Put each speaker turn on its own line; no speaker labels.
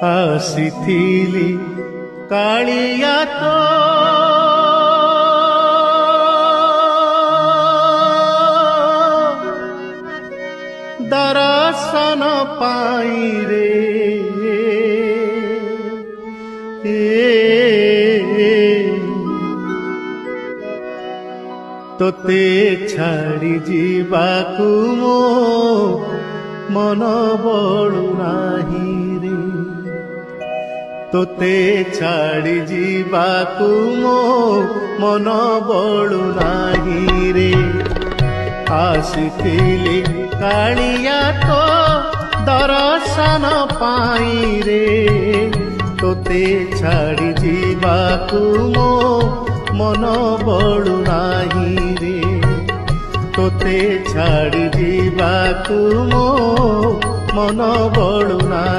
ଆସିଥିଲି କାଳିଆ ତୋ ଦର୍ଶନ ପାଇଁ ରେ ତୋତେ ଛାଡ଼ି ଯିବାକୁ ମୋ ମନ ବଳୁ ନାହିଁ ରେ ତୋତେ ଛାଡ଼ି ଯିବାକୁ ମୋ ମନ ବଳୁ ନାହିଁ ରେ ଆସିଥିଲି କାଳିଆ ତୋ ଦର୍ଶନ ପାଇଁ ରେ ତୋତେ ଛାଡ଼ି ଯିବାକୁ ମୋ ମନ ବଳୁ ନାହିଁ ରେ ତୋତେ ଛାଡ଼ି ଯିବାକୁ ମୋ ମନ ବଳୁ ନାହିଁ।